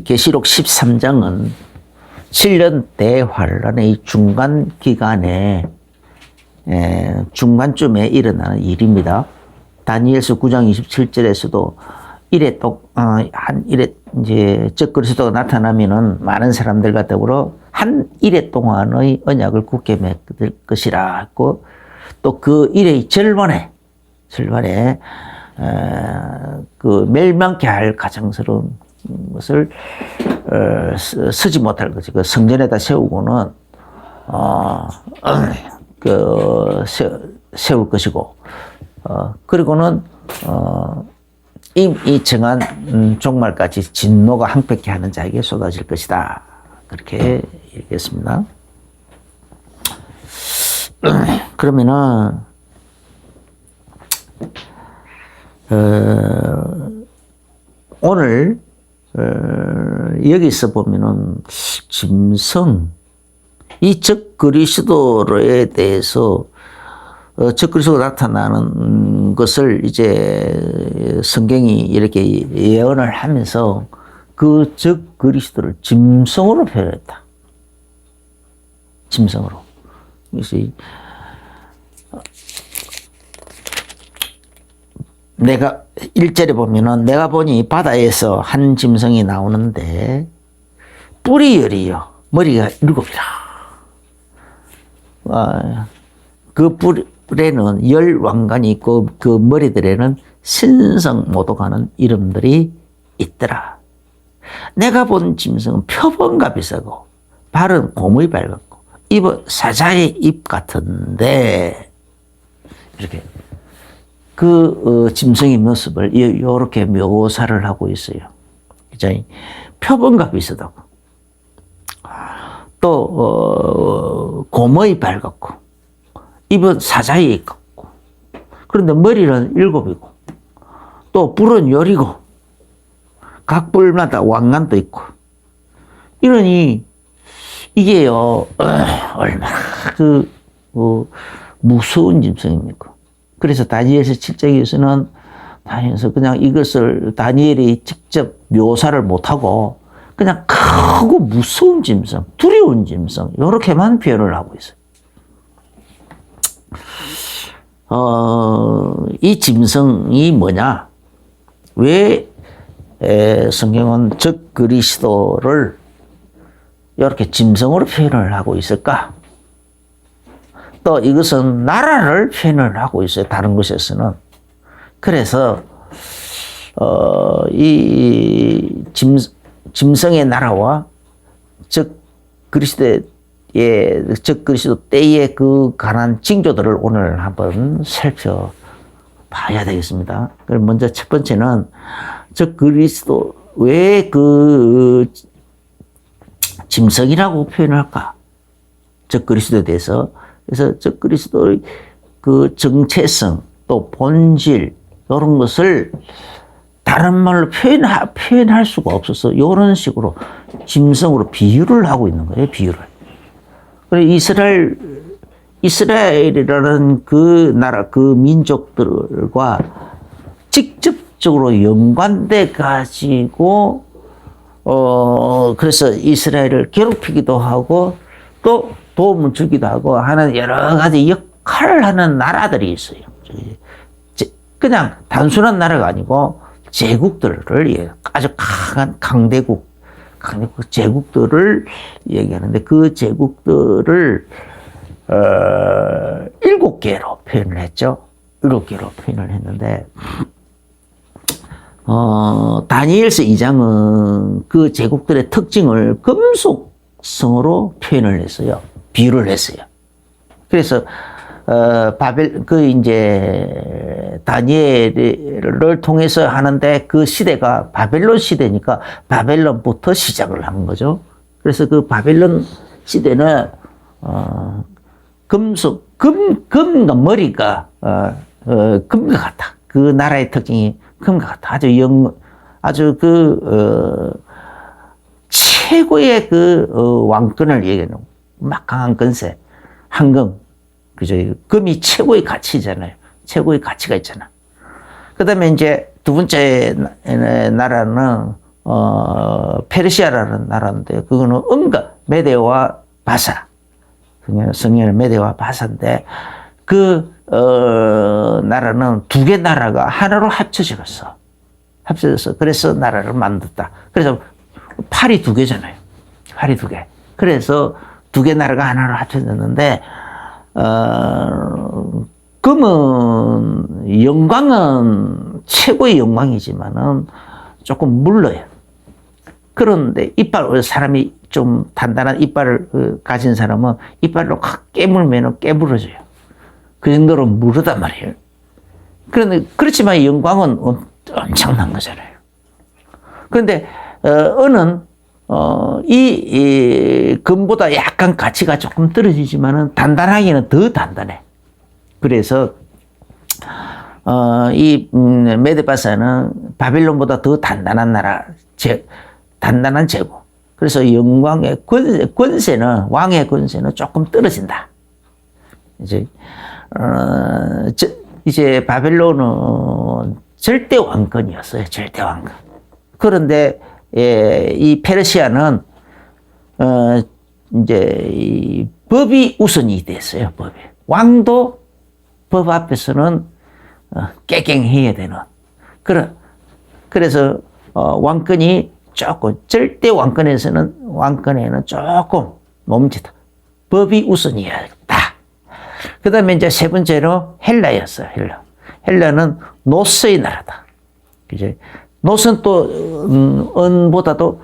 계시록 13장은 7년 대환란의 중간 기간에 중간쯤에 일어나는 일입니다. 다니엘서 9장 27절에서도 한 일에 이제 적그리스도가 나타나면은 많은 사람들과 더불어 한 일해 동안의 언약을 굳게 맺을 것이라 했고, 또 그 일의 절반에 그 멸망케 할 가장스러운 것을 쓰지 못할 것이 그 성전에다 세우고는 세울 것이고, 그리고는 이 정한 종말까지 진노가 항백케 하는 자에게 쏟아질 것이다. 그렇게 얘기했습니다. 그러면은 오늘 여기서 보면은 짐승, 이 적그리스도에 대해서 적그리스도가 나타나는 것을 이제 성경이 이렇게 예언을 하면서 그 적그리스도를 짐승으로 표현했다. 짐승으로. 그래서 내가 1절에 보면은 내가 보니 바다에서 한 짐승이 나오는데 뿔이 열이요 머리가 7이라. 그 뿔에는 10왕관이 있고 그 머리들에는 신성모독하는 이름들이 있더라. 내가 본 짐승은 표범과 비슷하고 발은 곰의 발 같고 입은 사자의 입 같은데, 이렇게 그 짐승의 모습을 이렇게 묘사를 하고 있어요. 표범과 비슷하고 또 곰의 발 같고 입은 사자의 입 같고, 그런데 머리는 7이고 또 뿔은 10이고 각 뿔마다 왕관도 있고, 이러니 이게요 얼마나 무서운 짐승입니까? 그래서 다니엘서 7장에서는 그냥 이것을 다니엘이 직접 묘사를 못하고 그냥 크고 무서운 짐승, 두려운 짐승, 이렇게만 표현을 하고 있어요. 이 짐승이 뭐냐? 왜 성경은 적그리스도를 이렇게 짐승으로 표현을 하고 있을까? 또 이것은 나라를 표현을 하고 있어요. 다른 곳에서는. 그래서 이 짐승의 나라와 적그리스도 때의 그 가난 징조들을 오늘 한번 살펴봐야 되겠습니다. 그럼 먼저 첫 번째는 적그리스도 왜 그 짐승이라고 표현할까? 적그리스도에 대해서. 그래서 적그리스도의 그 정체성 또 본질 이런 것을 다른 말로 표현할 수가 없어서 이런 식으로 짐승으로 비유를 하고 있는 거예요. 비유를. 그래서 이스라엘이라는 그 나라 그 민족들과 직접적으로 연관돼 가지고 그래서 이스라엘을 괴롭히기도 하고 또 도움을 주기도 하고 하는 여러 가지 역할을 하는 나라들이 있어요. 그냥 단순한 나라가 아니고 제국들을, 아주 강한 강대국 제국들을 얘기하는데, 그 제국들을 7개로 표현을 했죠. 7개로 표현을 했는데, 다니엘서 2장은 그 제국들의 특징을 금속성으로 표현을 했어요. 비유를 했어요. 그래서 다니엘을 통해서 하는데 그 시대가 바벨론 시대니까 바벨론부터 시작을 한 거죠. 그래서 그 바벨론 시대는 금과 머리가 금과 같다. 그 나라의 특징이 금과 같다. 아주 최고의 왕권을 얘기하는 막강한 권세, 황금, 그죠? 금이 최고의 가치잖아요. 최고의 가치가 있잖아. 그 다음에 이제 두 번째 나라는 페르시아라는 나라인데, 그거는 메데와 바사. 성경의 메데와 바사인데, 나라는 두 개 나라가 하나로 합쳐졌어. 그래서 나라를 만들었다. 그래서 팔이 두 개잖아요. 팔이 두 개. 그래서 두 개 나라가 하나로 합쳐졌는데, 금은, 영광은 최고의 영광이지만은 조금 물러요. 그런데 사람이 좀 단단한 이빨을 가진 사람은 이빨로 확 깨물면 깨물어져요. 그 정도로 무르단 말이에요. 그런데, 그렇지만 영광은 엄청난 거잖아요. 그런데, 은은, 금보다 약간 가치가 조금 떨어지지만은 단단하기는 더 단단해. 그래서, 메데바사는 바빌론보다 더 단단한 나라, 단단한 제국. 그래서 영광의 권세는, 왕의 권세는 조금 떨어진다. 이제 바벨론은 절대 왕권이었어요. 절대 왕권. 그런데 이 페르시아는 이제 이 법이 우선이 됐어요. 법이. 왕도 법 앞에서는 깨갱해야 되는. 그래서 왕권이 조금 절대 왕권에는 조금 멈칫다. 법이 우선이었다. 그 다음에 이제 세 번째로 헬라였어요. 헬라는 노스의 나라다. 그죠? 노스는 또, 은보다도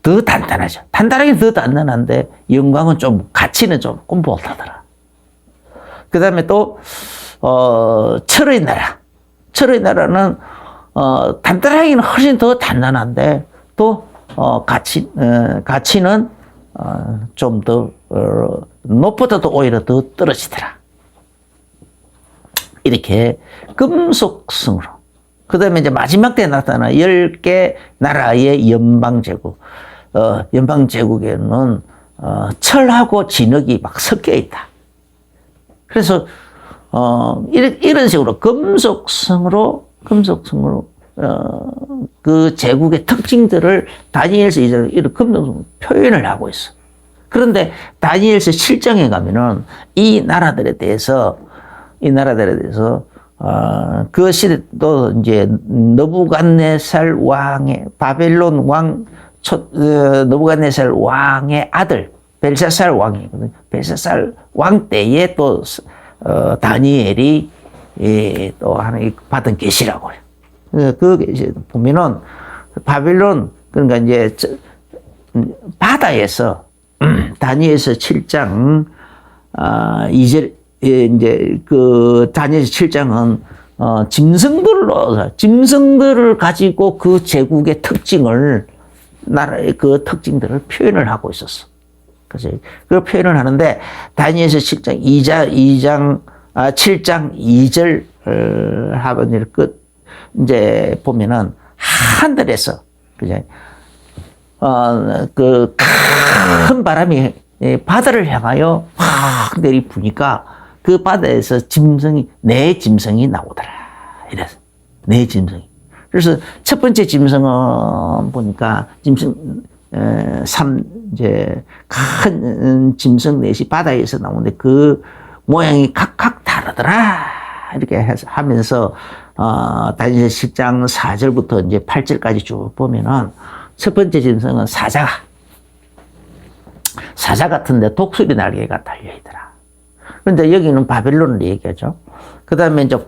더 단단하죠. 단단하긴 더 단단한데, 영광은 좀, 가치는 조금 못하더라. 그 다음에 또, 철의 나라. 철의 나라는, 단단하기는 훨씬 더 단단한데, 또, 가치는, 좀 더, 높보다도 오히려 더 떨어지더라. 이렇게 금속성으로. 그 다음에 이제 마지막 때 나타나 10개 나라의 연방제국. 연방제국에는, 철하고 진흙이 막 섞여 있다. 그래서, 이런 식으로 금속성으로, 그 제국의 특징들을 다니엘서 이런 금속성으로 표현을 하고 있어. 그런데 다니엘서 7장에 가면은 이 나라들에 대해서 그 시대 또 이제 느부갓네살 왕의 바벨론 왕 느부갓네살 왕의 아들 벨사살 왕이거든요. 벨사살 왕 때에 또 다니엘이 또 하나 받은 계시라고 해요. 그 계시 보면은 바벨론 그러니까 이제 바다에서 다니엘서 7장 2절 이제 그 다니엘서 7장은 짐승들을 가지고 그 제국의 특징을 나라의 그 특징들을 표현을 하고 있었어. 그래서 그 표현을 하는데 다니엘서 7장 7장 2절 하반절 끝 이제 보면은 하늘에서 그죠? 그 큰 바람이 바다를 향하여 확 내리부니까 그 바다에서 네 짐승이 나오더라. 이래서 네 짐승이. 그래서 첫 번째 짐승은 보니까 이제 큰 짐승 넷이 바다에서 나오는데 그 모양이 각각 다르더라. 이렇게 하면서 다니엘 10장 4절부터 이제 8절까지 쭉 보면은 첫 번째 짐승은 사자 같은데 독수리 날개가 달려있더라. 그런데 여기는 바벨론을 얘기하죠. 그 다음에 이제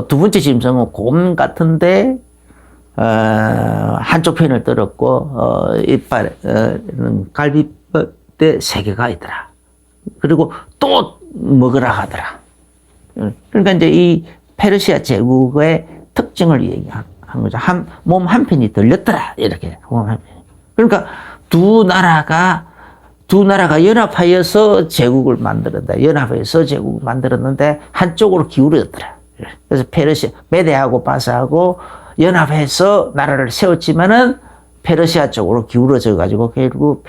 두 번째 짐승은 곰 같은데, 한쪽 편을 떨었고, 이빨, 갈비뼈 3개가 있더라. 그리고 또 먹으라 하더라. 그러니까 이제 이 페르시아 제국의 특징을 얘기한 거죠. 몸 한 편이 들렸더라. 이렇게. 몸 한 편이. 그러니까 두 나라가 연합하여서 제국을 만들었는데 한쪽으로 기울어졌더라. 그래서 페르시아, 메데하고 바사하고 연합해서 나라를 세웠지만은 페르시아 쪽으로 기울어져 가지고 결국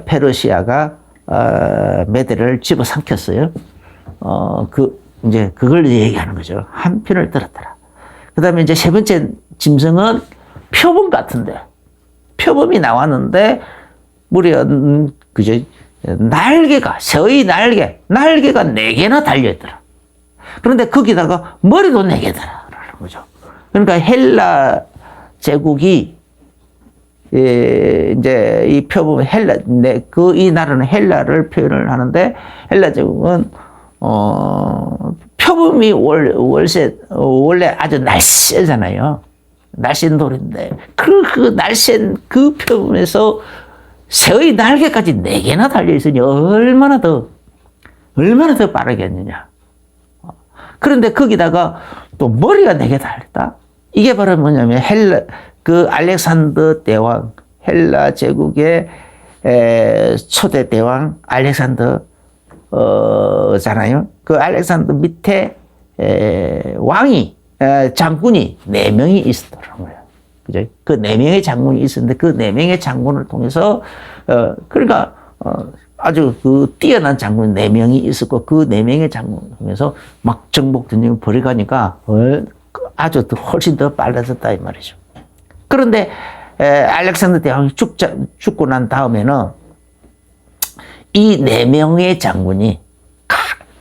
페르시아가 메데를 집어삼켰어요. 이제 그걸 얘기하는 거죠. 한 편을 들었더라. 그 다음에 이제 세 번째 짐승은 표범 같은데, 표범이 나왔는데, 무려, 그죠? 날개가, 새의 날개가 4개나 달려있더라. 그런데 거기다가 머리도 4개더라라는 거죠. 그러니까 헬라 제국이, 이제 이 표범 이 나라는 헬라를 표현을 하는데, 헬라 제국은, 표범이 원래 아주 날쌔잖아요. 날쌘 돌인데, 그 날쌘 그 표범에서 새의 날개까지 4개나 달려있으니 얼마나 더 빠르겠느냐. 그런데 거기다가 또 머리가 4개 달렸다? 이게 바로 뭐냐면 알렉산더 대왕, 헬라 제국의 초대 대왕 알렉산더, 잖아요. 그 알렉산더 밑에 장군이 4명이 있었더라는 거예요. 그죠? 그 4명의 장군이 있었는데 그 4명의 장군을 통해서, 그러니까, 아주 그 뛰어난 장군 4명이 있었고 그 4명의 장군을 통해서 막 정복 전쟁을 벌여가니까 아주 훨씬 더 빨라졌다 이 말이죠. 그런데 알렉산더 대왕이 죽고 난 다음에는 이 4명의 장군이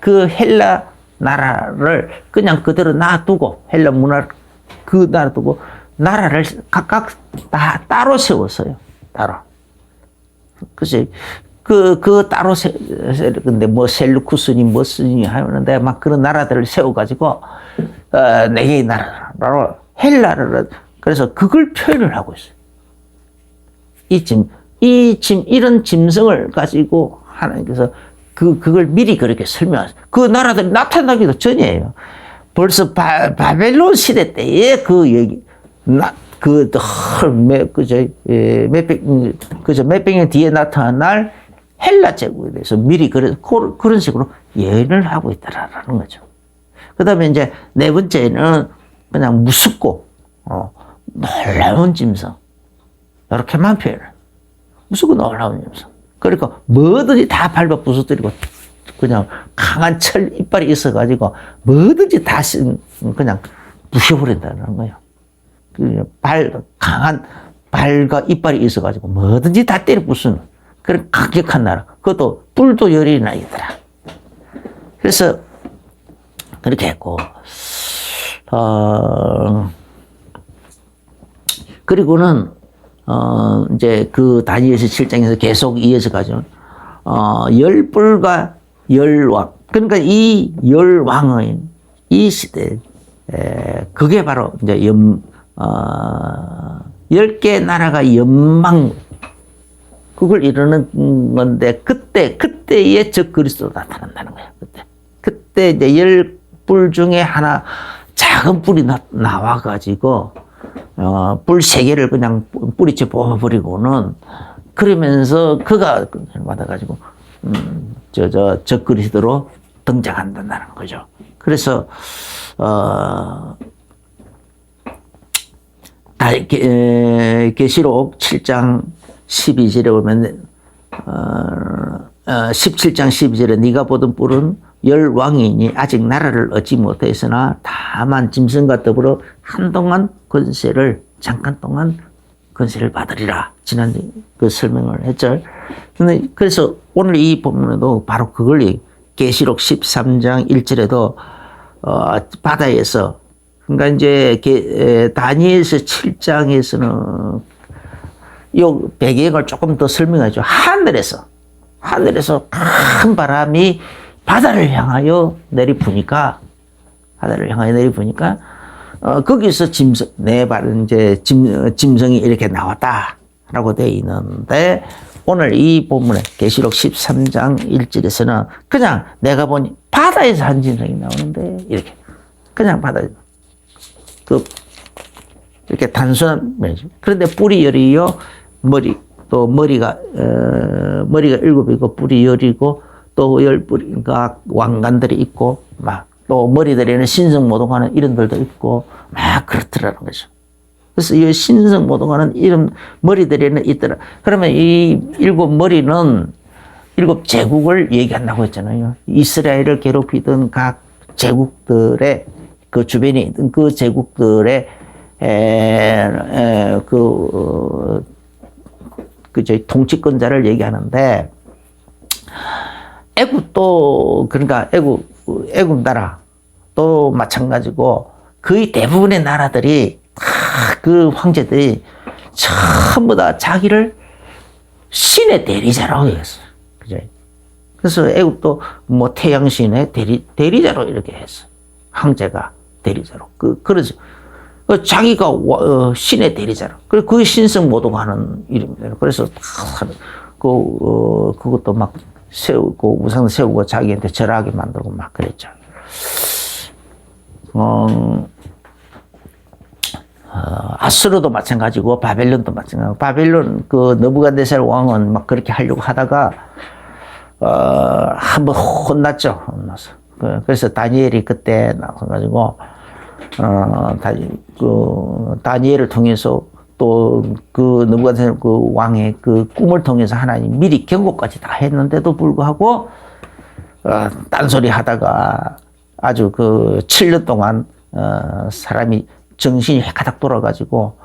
그 헬라 나라를 그냥 그대로 놔두고 헬라 문화를 놔두고 나라를 각각 다 따로 세웠어요. 따로. 그치. 따로 근데 뭐 셀루쿠스니 뭐스니 하는데 막 그런 나라들을 세워가지고, 4개의 나라로 헬라를, 그래서 그걸 표현을 하고 있어요. 이런 짐승을 가지고 하나님께서 그걸 미리 그렇게 설명하세요. 그 나라들이 나타나기도 전이에요. 벌써 바벨론 시대 때에 몇백 년 뒤에 나타날 헬라 제국에 대해서 미리 그런 식으로 예언을 하고 있다라는 거죠. 그 다음에 이제 4번째는 그냥 무섭고, 놀라운 짐승. 이렇게만 표현을. 무섭고 놀라운 짐승. 그러니까 뭐든지 다 밟아 부서뜨리고, 그냥 강한 철 이빨이 있어가지고 뭐든지 다 그냥 부셔버린다는 거예요. 강한 발과 이빨이 있어가지고 뭐든지 다 때려 부수는 그런 강력한 나라. 그것도 뿔도 열이 나이더라. 그래서 그렇게 했고, 그리고는 이제 그 다니엘서 7장에서 계속 이어서 가죠. 10뿔과 10왕. 그러니까 이 10왕의 이 시대, 그게 바로 이제 10개 나라가 연망, 그걸 이루는 건데, 그때의 적 그리스도가 나타난다는 거예요. 그때 이제 10뿔 중에 하나, 작은 뿔이 나와가지고, 뿔 3개를 그냥 뿌리째 뽑아버리고는, 그러면서 그가 받아가지고, 적 그리스도로 등장한다는 거죠. 그래서, 계시록 7장 12절에 보면, 17장 12절에 네가 보던 뿔은 10왕이니 아직 나라를 얻지 못했으나 다만 짐승과 더불어 잠깐 동안 권세를 받으리라. 지난 그 설명을 했죠. 그래서 오늘 이 본문에도 바로 그걸 계시록 13장 1절에도 바다에서, 그러니까 이제 다니엘서 7장에서는 요 배경을 조금 더 설명하죠. 하늘에서 큰 바람이 바다를 향하여 내리부니까 거기서 짐승이 이렇게 나왔다라고 되어 있는데, 오늘 이 본문에 계시록 13장 1절에서는 그냥 내가 보니 바다에서 한 짐승이 나오는데, 이렇게 그냥 바다에서 이렇게 단순한 면이죠. 그런데 뿔이 열이요, 머리가 7이고 뿔이 열이고 또 10뿔인가 왕관들이 있고, 막 또 머리들에는 신성모독하는 이름들도 있고 막 그렇더라는 거죠. 그래서 이 신성모독하는 이름 머리들에는 있더라. 그러면 이 7머리는 7제국을 얘기한다고 했잖아요. 이스라엘을 괴롭히던 각 제국들의 그 주변에 있던 그 제국들의 저희 통치권자를 얘기하는데, 애굽도, 그러니까 애굽 나라 또 마찬가지고 거의 대부분의 나라들이 다 그 황제들이 전부 다 자기를 신의 대리자라고 했어요. 그죠? 그래서 애굽도 뭐 태양신의 대리자로 이렇게 했어요. 황제가 대리자로. 그러죠. 자기가 신의 대리자로. 그리고 그 신성 모독 하는 이름이에요. 그래서 그것도 막 세우고, 우상 세우고 자기한테 절하게 만들고 막 그랬죠. 아수르도 마찬가지고, 바벨론도 마찬가지고, 바벨론 그 느부갓네살 왕은 막 그렇게 하려고 하다가, 한번 혼났죠. 혼나서. 그래서 다니엘이 그때 나서가지고, 다니엘을 통해서 또 그 느부갓네살 그 왕의 그 꿈을 통해서 하나님 미리 경고까지 다 했는데도 불구하고, 딴소리 하다가 아주 7년 동안, 사람이 정신이 가닥 돌아가지고,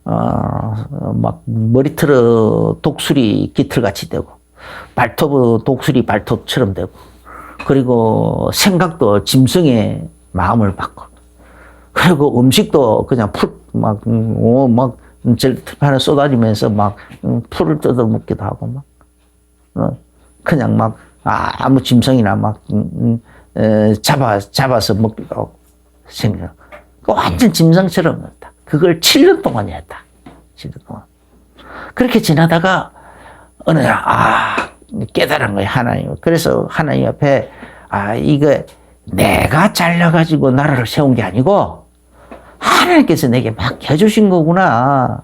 막 머리털어 독수리 깃털같이 되고, 발톱은 독수리 발톱처럼 되고, 그리고 생각도 짐승의 마음을 받고, 그리고 음식도 그냥 들판에 쏟아지면서 막 풀을 뜯어먹기도 하고, 그냥 막 아무 짐승이나 막 잡아서 먹기도 하고, 생각. 완전 짐승처럼 했다. 그걸 7년 동안 했다. 7년 동안. 그렇게 지나다가 어느 날 깨달은 거예요, 하나님. 그래서 하나님 앞에 이거 내가 잘라가지고 나라를 세운 게 아니고 하나님께서 내게 막 해주신 거구나.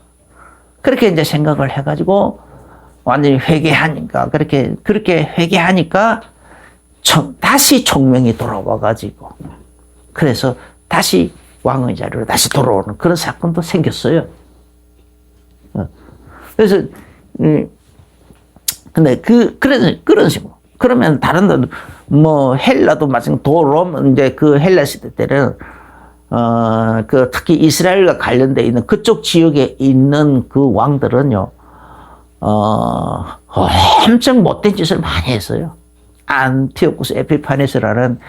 그렇게 이제 생각을 해가지고 완전히 회개하니까 그렇게 회개하니까 다시 총명이 돌아와가지고, 그래서 다시 왕의 자리로 다시 돌아오는 그런 사건도 생겼어요. 그래서 근데 그런 식으로. 그러면 다른 데도 뭐 헬라도 마찬가지고, 롬 이제 그 헬라 시대 때는 특히 이스라엘과 관련돼 있는 그쪽 지역에 있는 그 왕들은요, 엄청 못된 짓을 많이 했어요. 안티오쿠스 에피파네스라는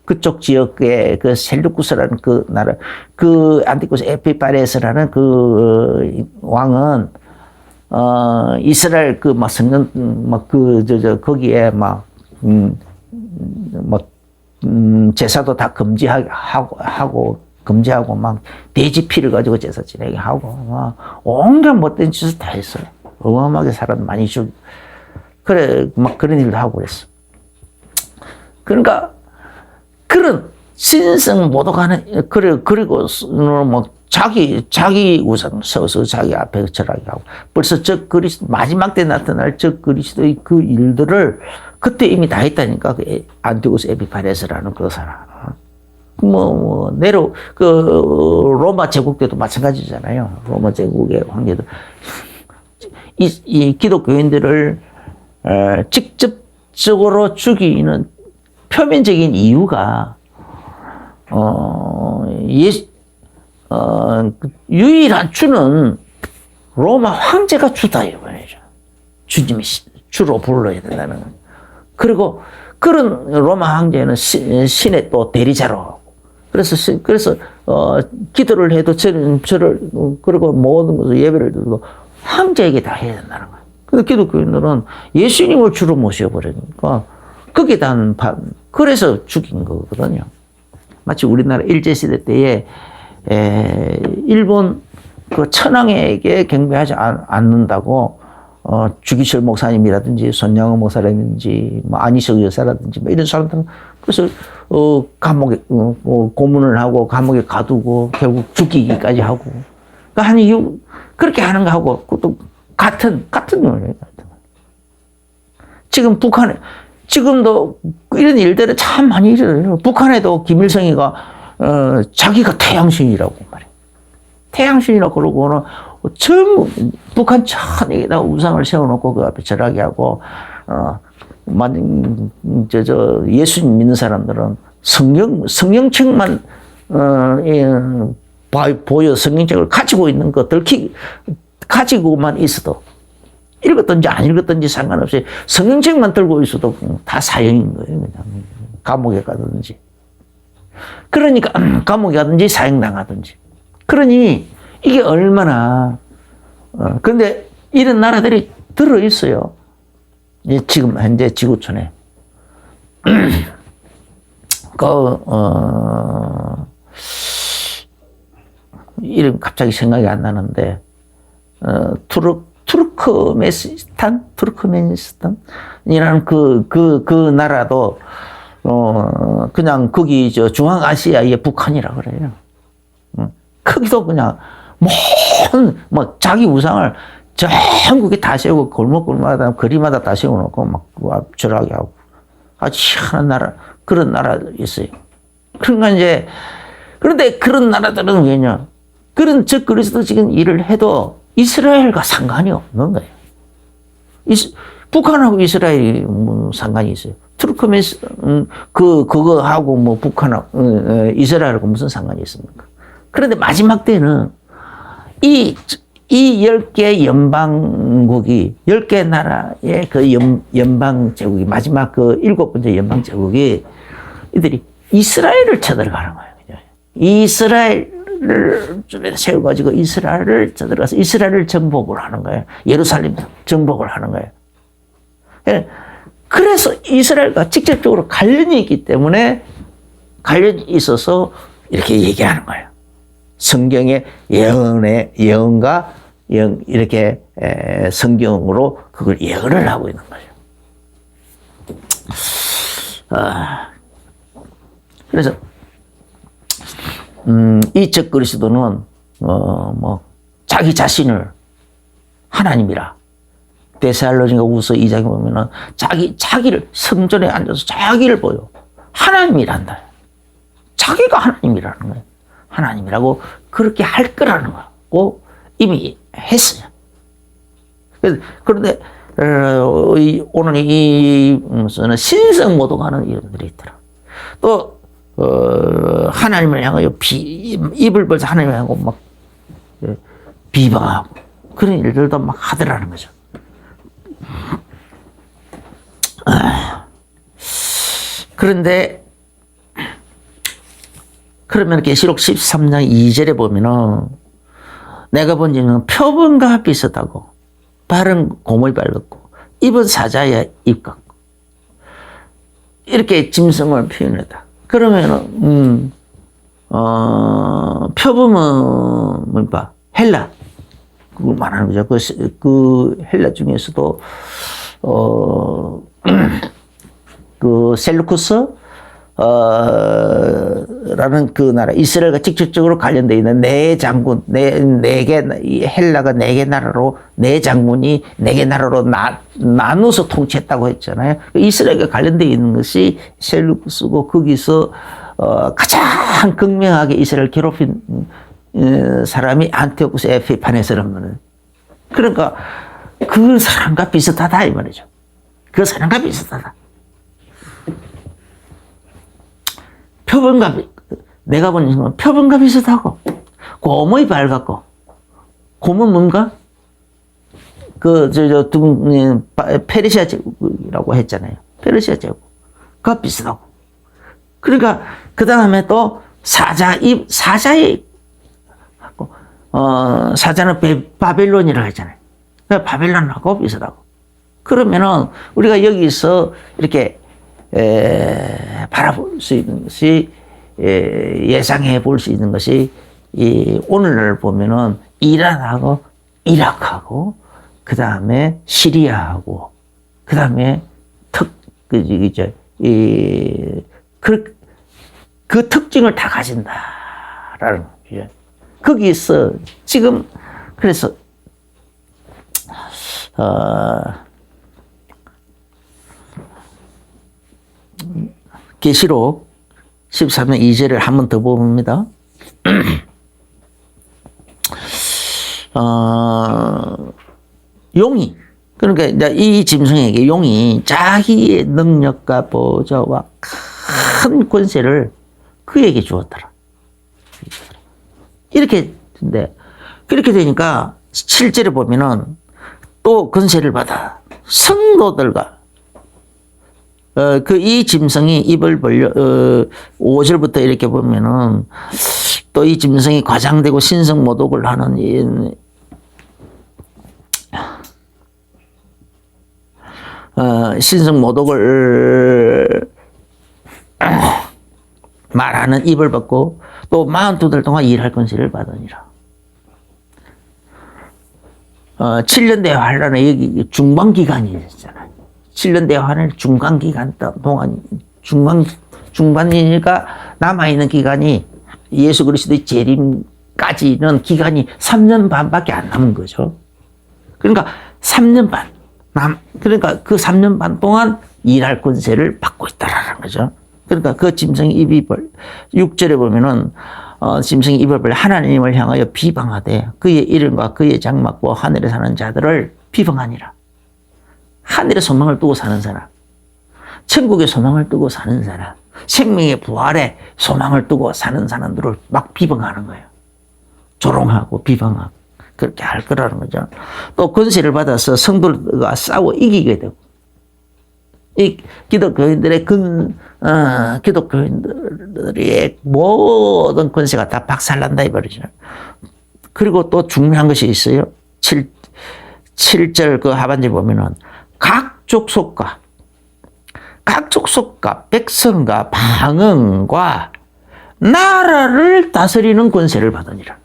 그쪽 지역의 그 셀루쿠스라는 그 나라, 그 안티오쿠스 에피파네스라는 그 왕은, 이스라엘 막 성전, 거기에 제사도 다 금지하고 막 돼지 피를 가지고 제사 지내게 하고, 온갖 못된 짓을 다 했어요. 어마어마하게 사람 많이 죽이고. 그래, 막 그런 일도 하고 그랬어. 그러니까, 그런 신성 모독하는, 그리고 뭐, 자기 우상 서서 자기 앞에 절하게 하고, 벌써 마지막 때 나타날 그리스도의 그 일들을 그때 이미 다 했다니까. 안티오쿠스 에피파네스라는 그 사람. 로마 제국 때도 마찬가지잖아요. 로마 제국의 황제도. 이 기독교인들을 직접적으로 죽이는 표면적인 이유가, 유일한 주는 로마 황제가 주다, 이거죠. 주님이 주로 불러야 된다는 거예요. 그리고 그런 로마 황제는 신의 또 대리자로. 그래서 기도를 해도 그리고 모든 것을 예배를 드려도 황제에게 다 해야 된다는 거예요. 근데 기독교인들은 예수님을 주로 모셔버리니까 거기에 대한 그래서 죽인 거거든요. 마치 우리나라 일제시대 때에 일본 그 천황에게 경배하지 않는다고 주기철 목사님이라든지 손양호 목사라든지 뭐 안희석 여사라든지 뭐 이런 사람들은 그래서 감옥에 고문을 하고 감옥에 가두고 결국 죽이기까지 하고, 그러니까 한 이유 그렇게 하는 거 하고 그것도 같은 거예요. 지금 지금도 이런 일들이 참 많이 일어나요. 북한에도 김일성이가 자기가 태양신이라고 말해. 태양신이라고 그러고는 전부 북한 천에다 우상을 세워놓고 그 앞에 절하게 하고, 예수님 믿는 사람들은 성령책만 보여 성경책을 가지고 있는 것들 가지고만 있어도 읽었든지 안 읽었든지 상관없이 성경책만 들고 있어도 다 사형인 거예요. 그냥 감옥에 가든지. 그러니까 감옥에 가든지 사형당하든지. 그러니 이게 얼마나 근데 이런 나라들이 들어 있어요. 지금 현재 지구촌에 이름 갑자기 생각이 안 나는데 투르크메니스탄이라는 그 나라도 그냥 거기 중앙아시아의 북한이라 그래요. 크기도 그냥 뭐 자기 우상을 전국에 다 세우고 골목골목마다 거리마다 다 세워놓고 막 절하게 하고 아주 희한한 나라 그런 나라 있어요. 그러니까 이제 그런데 그런 나라들은 왜냐 그런 적그리스도적인 일을 해도 이스라엘과 상관이 없는 거예요. 북한하고 이스라엘이 뭐 상관이 있어요. 그거하고 뭐 북한하고 이스라엘하고 무슨 상관이 있습니까? 그런데 마지막 때는 이 10개 연방국이 10개 나라의 그 연방 제국이 마지막 그 7번째 연방 제국이 이들이 이스라엘을 쳐들어가는 거예요. 이스라엘을 세워가지고 이스라엘을 쳐들어가서 이스라엘을 정복을 하는 거예요. 예루살렘 정복을 하는 거예요. 그래서 이스라엘과 직접적으로 관련이 있기 때문에 관련이 있어서 이렇게 얘기하는 거예요. 성경의 예언과 이렇게 성경으로 그걸 예언을 하고 있는 거예요. 그래서 이 적그리스도는 뭐 자기 자신을 하나님이라 데살로니가 후서 2장에 보면은 자기를 성전에 앉아서 자기를 보여 하나님이란다. 자기가 하나님이라는 거예요. 하나님이라고 그렇게 할 거라는 거고 이미 했어요. 그런데 오늘 이 신성 모독하는 이름들이 있더라. 또 하나님을 향하여 입을 벌써 하나님을 향하고 막 비방하고 그런 일들도 막 하더라는 거죠. 그런데 그러면 계시록 13장 2절에 보면은 내가 본 짐승은 표범과 비슷하고 발은 곰을 밟았고 입은 사자의 입 같고 이렇게 짐승을 표현했다. 그러면은 표범은 뭔가 헬라 그걸 말하는 거죠. 그 헬라 중에서도 그 셀루쿠스 라는 그 나라 이스라엘과 직접적으로 관련되어 있는 네 장군 헬라가 4개 나라로 네 장군이 4개 나라로 나눠서 통치했다고 했잖아요. 이스라엘과 관련되어 있는 것이 셀루쿠스고 거기서 가장 극명하게 이스라엘 괴롭힌 사람이 안티오쿠스 에피파네스라는 그러니까 그 사람과 비슷하다 이 말이죠. 그 사람과 비슷하다. 표범과 내가 본 표범과 비슷하고 곰의 발 같고 곰은 뭔가 페르시아 제국이라고 했잖아요. 페르시아 제국과 비슷하고 그러니까 그 다음에 또 사자의 사자는 바벨론이라고 했잖아요. 바벨론하고 비슷하고 그러면은 우리가 여기서 이렇게 바라볼 수 있는 것이 예상해 볼 수 있는 것이 오늘날 보면은 이란하고 이라크하고 그 다음에 시리아하고 그 다음에 그 특징을 다 가진다라는 거죠. 거기서 지금 그래서 계시록 13장 2절을 한 번 더 봅니다. 용이 그러니까 이 짐승에게 용이 자기의 능력과 보좌와 큰 권세를 그에게 주었더라. 이렇게 된대. 그렇게 되니까 실제로 보면은 또 권세를 받아 성도들과 이 짐승이 입을 벌려 5절부터 이렇게 보면은 또 이 짐승이 과장되고 신성 모독을 하는 신성 모독을 말하는 입을 받고 또 42달 동안 일할 권세를 받으니라. 7년 대환란에 여기 중반기간이 있잖아요. 7년 대환란 중간기간 동안 중반이니까 남아있는 기간이 예수 그리스도의 재림까지는 기간이 3년 반밖에 안 남은 거죠. 그러니까 3년 반. 그러니까 그 3년 반 동안 일할 권세를 받고 있다라는 거죠. 그러니까 그 짐승이 입을 6절에 보면은 짐승이 입을 벌려 하나님을 향하여 비방하되 그의 이름과 그의 장막과 하늘에 사는 자들을 비방하니라. 하늘에 소망을 두고 사는 사람, 천국에 소망을 두고 사는 사람, 생명의 부활에 소망을 두고 사는 사람들을 막 비방하는 거예요. 조롱하고 비방하고 그렇게 할 거라는 거죠. 또 권세를 받아서 성도들과 싸워 이기게 되고 이 기독교인들의 기독교인들의 모든 권세가 다 박살난다 이 말이죠. 그리고 또 중요한 것이 있어요. 7절 그 하반절 보면은 각 족속과 백성과 방언과 나라를 다스리는 권세를 받으니라.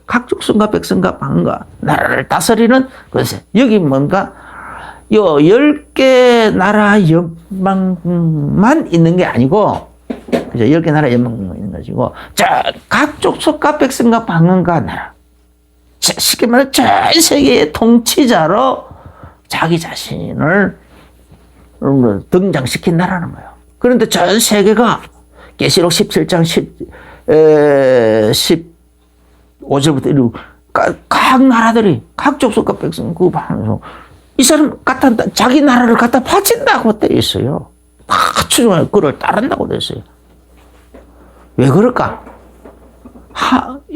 각 족속과 백성과 방언과 나라를 다스리는 권세. 여기 뭔가 요 10개 나라 연방만 있는 게 아니고, 그죠? 10개 나라 연방만 있는 것이고, 각 족속과 백성과 방언과 나라. 쉽게 말해, 전 세계의 통치자로 자기 자신을 등장시킨다라는 거예요. 그런데 전 세계가 계시록 17장 15절부터 이르고 각 나라들이, 각 족속과 백성, 그 방언, 이 사람 자기 나라를 갖다 바친다고 되어 있어요. 다 추종하고 그를 따른다고 되어 있어요. 왜 그럴까?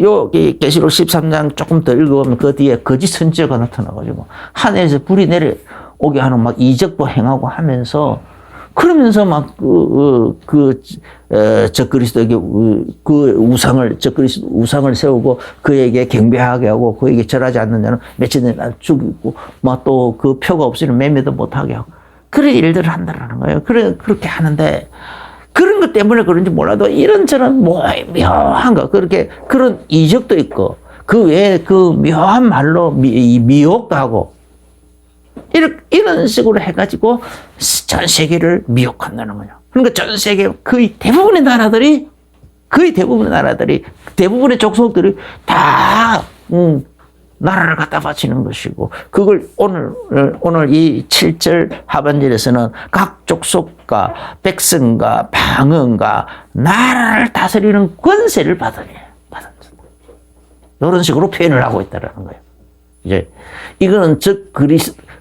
여기 계시록 13장 조금 더 읽어보면 그 뒤에 거짓 선지자가 나타나가지고 하늘에서 불이 내려오게 하는 막 이적도 행하고 하면서 그러면서 막 적그리스도에게 그 우상을 적그리스도 우상을 세우고 그에게 경배하게 하고 그에게 절하지 않는 자는 며칠 내에 죽이고 막 또 그 표가 없으면 매매도 못하게 하고 그런 일들을 한다라는 거예요. 그렇게 하는데 그런 것 때문에 그런지 몰라도 이런저런 묘한 거 그런 이적도 있고 그 외에 그 묘한 말로 미혹도 하고 이런 식으로 해가지고 전 세계를 미혹한다는 거예요. 그러니까 전 세계 거의 대부분의 나라들이 대부분의 족속들이 다 나라를 갖다 바치는 것이고 그걸 오늘 이 7절 하반절에서는 각 족속과 백성과 방언과 나라를 다스리는 권세를 받았다. 이런 식으로 표현을 하고 있다는 거예요. 이제 이거는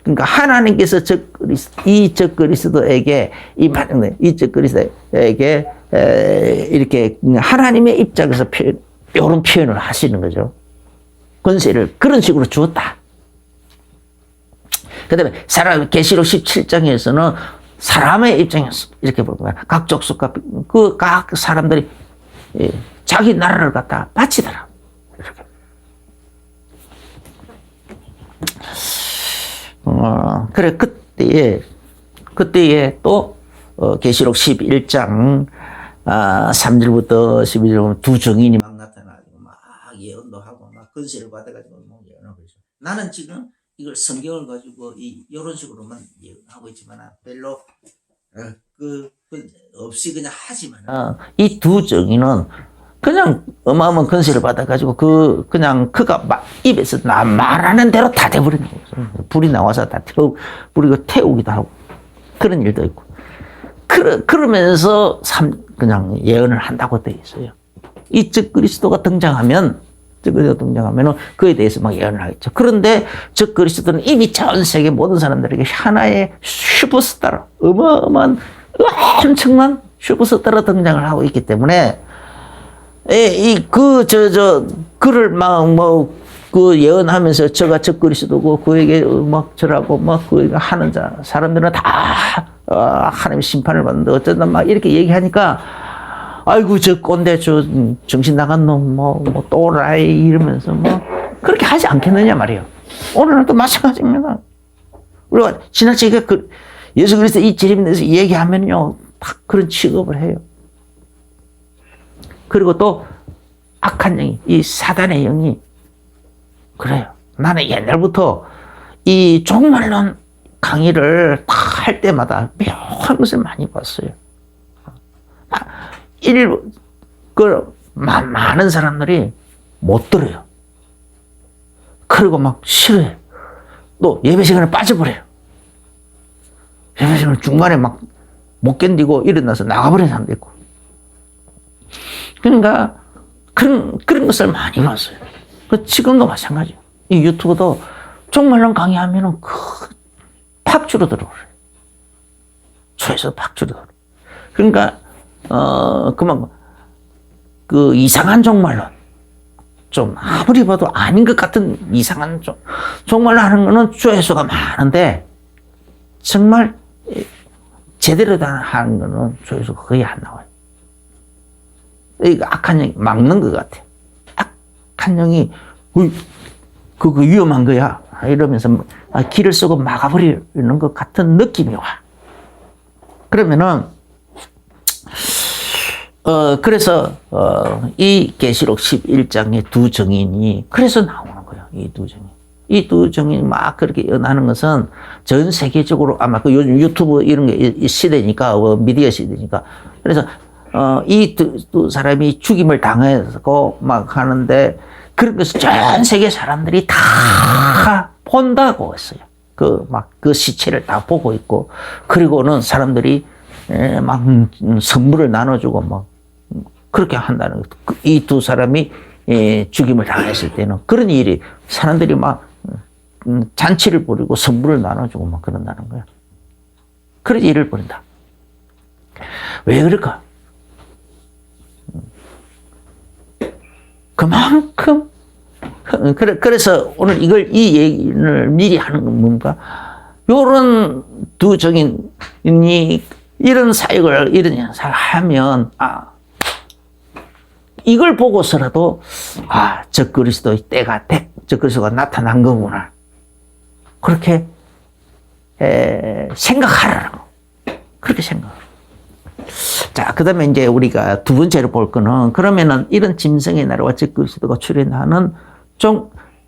그러니까 하나님께서 이 적그리스도에게 이렇게 하나님의 입장에서 이런 표현을 하시는 거죠. 권세를 그런 식으로 주었다. 그 다음에 계시록 17장에서는 사람의 입장에서 이렇게 보면 각 족속과 각 사람들이 자기 나라를 갖다 바치더라. 이렇게. 그래, 그때에 또, 계시록 11장, 3절부터 12절 보면 두 증인이 막 나타나가지고 막 예언도 하고 막 권세를 받아가지고 막 예언하고 있어. 나는 지금 이걸 성경을 가지고 이런 식으로만 예언하고 있지만 별로, 없이 그냥 하지만. 이 두 증인은 그냥 어마어마한 권세를 받아가지고 그냥 그가 입에서 말하는 대로 다 돼버리는 거죠. 불이 나와서 다 태우기도 하고 그런 일도 있고 그러면서 그냥 예언을 한다고 되어 있어요. 이 적그리스도가 등장하면은 그에 대해서 막 예언을 하겠죠. 그런데 적그리스도는 이미 전 세계 모든 사람들에게 하나의 슈퍼스타로 어마어마한 엄청난 슈퍼스타로 등장을 하고 있기 때문에 그를 그 예언하면서 저가 적그리스도고 그에게 막 절하고 막 그에게 하는 사람들은 다 하나님의 심판을 받는다 어쩐다 막 이렇게 얘기하니까 아이고 저 꼰대 저 정신 나간 놈 뭐 또라이 이러면서 뭐 그렇게 하지 않겠느냐 말이에요. 오늘은 또 마찬가지입니다. 우리가 지나치게 예수 그리스도 이 재림에 대해서 얘기하면요 다 그런 취급을 해요. 그리고 또 악한 영이 이 사단의 영이 그래요. 나는 옛날부터 이 종말론 강의를 다 할 때마다 묘한 것을 많이 봤어요. 많은 사람들이 못 들어요. 그리고 막 싫어요. 또 예배 시간에 빠져버려요. 예배 시간에 중간에 막 못 견디고 일어나서 나가버리는 사람도 있고. 그러니까 그런 것을 많이 봤어요. 지금도 마찬가지예요. 이 유튜브도 종말론 강의하면은 팍 줄어들어버려요. 조회수 팍 줄어들어요. 그러니까 그만 그 이상한 종말론 좀 아무리 봐도 아닌 것 같은 이상한 종말론 하는 거는 조회수가 많은데 정말 제대로 하는 거는 조회수가 거의 안 나와요. 이거 악한 영이 막는 것 같아. 악한 영이 그거 위험한 거야 이러면서 길을 쓰고 막아버리는 것 같은 느낌이 와. 그러면은 그래서 이 계시록 11장의 두 증인이 그래서 나오는 거예요. 이 두 증인이 막 그렇게 연하는 것은 전 세계적으로 아마 그 요즘 유튜브 이런 게 시대니까 미디어 시대니까 그래서 이 두 사람이 죽임을 당하고 막 하는데 그런 것을 전 세계 사람들이 다 본다고 했어요. 그 시체를 다 보고 있고 그리고는 사람들이 막 선물을 나눠주고 막 그렇게 한다는 거예요. 이 두 사람이 죽임을 당했을 때는 그런 일이 사람들이 막 잔치를 벌이고 선물을 나눠주고 막 그런다는 거예요. 그런 일을 벌인다. 왜 그럴까? 그만큼 그래서 오늘 이 얘기를 미리 하는 건 뭔가 요런 두 증인이 이런 사역을 이런 행사를 하면 이걸 보고서라도 적그리스도의 때가 적그리스도가 나타난 거구나 그렇게 생각하라는 거 그렇게 생각하라고. 자, 그 다음에 이제 우리가 두 번째로 볼 거는 그러면은 이런 짐승의 나라와 적그리스도가 출현하는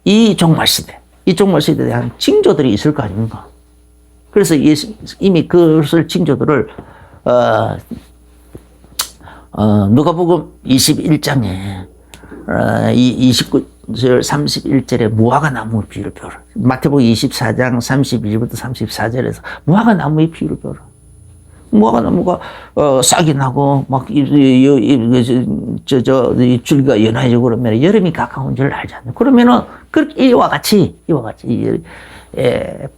이 종말시대에 대한 징조들이 있을 거 아닙니까? 그래서 이미 그것을 징조들을 누가복음 21장에 29절 31절에 무화과 나무 비유를 배워라. 마태복음 24장 31절부터 34절에서 무화과 나무의 비유를 배워라. 무화과 나무가 싹이 나고 막 줄기가 연해지고 그러면 여름이 가까운 줄 알지 않나요? 그러면은 이와 같이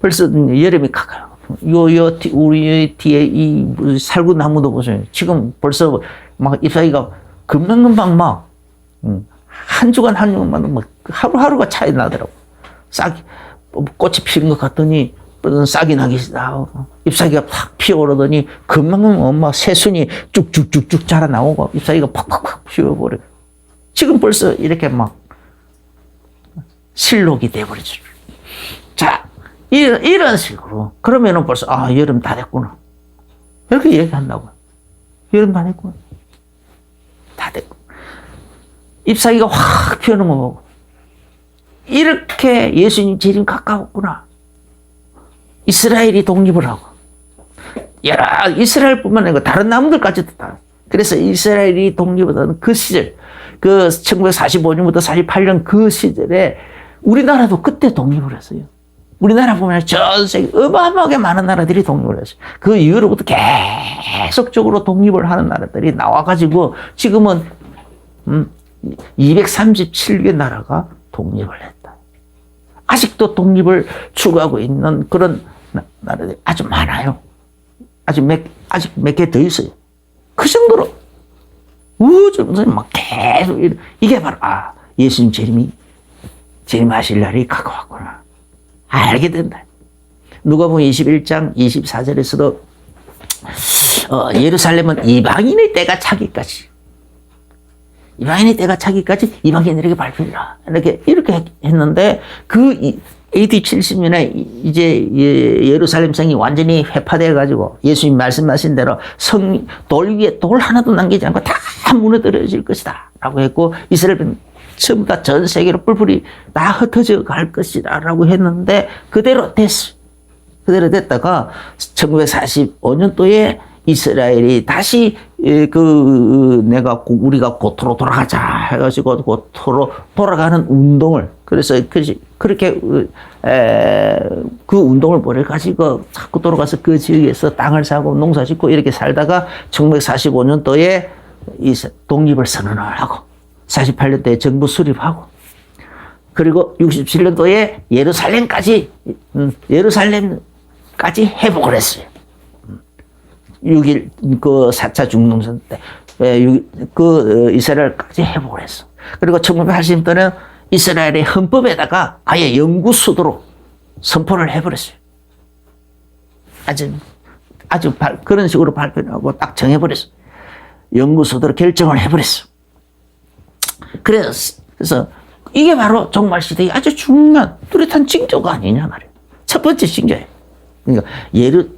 벌써 여름이 가까워. 우리 뒤에 이 살구나무도 보세요. 지금 벌써 막 잎사귀가 금방금방 막 한 주간 막 하루하루가 차이 나더라고. 꽃이 피는 것 같더니 싹이 나기 시작하고 잎사귀가 팍 피어오르더니 금방 막 새순이 쭉쭉쭉쭉 자라나오고 잎사귀가 팍팍팍 피어버려. 지금 벌써 이렇게 막 실록이 돼버리죠. 자, 이런 식으로 그러면은 벌써 여름 다 됐구나 이렇게 얘기한다고. 여름 다 됐구나. 다 됐고 잎사귀가 확 피어오는 거 보고 이렇게 예수님 재림 가까웠구나. 이스라엘이 독립을 하고 이스라엘뿐만 아니고 다른 나무들까지도 다. 그래서 이스라엘이 독립을 하는 그 시절, 그 1945년부터 48년 그 시절에 우리나라도 그때 독립을 했어요. 우리나라 보면 전 세계 어마어마하게 많은 나라들이 독립을 했어요. 그 이후로부터 계속적으로 독립을 하는 나라들이 나와가지고 지금은 237개 나라가 독립을 했다. 아직도 독립을 추구하고 있는 그런 나라들이 아주 많아요. 아직 몇 개 더 있어요. 그 정도로 우주에서 막 계속 이게 바로 예수님 재림하실 날이 가까웠구나. 알게 된다. 누가복음 21장 24절에서도 예루살렘은 이방인의 때가 차기까지 이방인에게 발표해라. 이렇게 했는데 AD 70년에 이제 예루살렘 성이 완전히 회파되어 가지고 예수님 말씀하신 대로 돌 위에 돌 하나도 남기지 않고 다 무너뜨려질 것이다 라고 했고, 이스라엘은 전부 다 전 세계로 뿔뿔이 다 흩어져 갈 것이다 라고 했는데 그대로 됐어. 그대로 됐다가 1945년도에 이스라엘이 다시 우리가 고토로 돌아가자 해가지고 고토로 돌아가는 운동을, 그래서 그렇게 그 운동을 벌여가지고 자꾸 돌아가서 그 지역에서 땅을 사고 농사 짓고 이렇게 살다가 1945년도에 독립을 선언을 하고 48년도에 정부 수립하고, 그리고 67년도에 예루살렘까지 회복을 했어요. 6.1 그 4차 중동전 때 이스라엘까지 회복을 했어. 그리고 1980년도는 이스라엘의 헌법에다가 아예 영구수도로 선포를 해버렸어요. 아주 그런 식으로 발표하고 딱 정해버렸어. 영구수도로 결정을 해버렸어. 그래서 이게 바로 종말시대의 아주 중요한 뚜렷한 징조가 아니냐 말이에요. 첫 번째 징조예요. 그러니까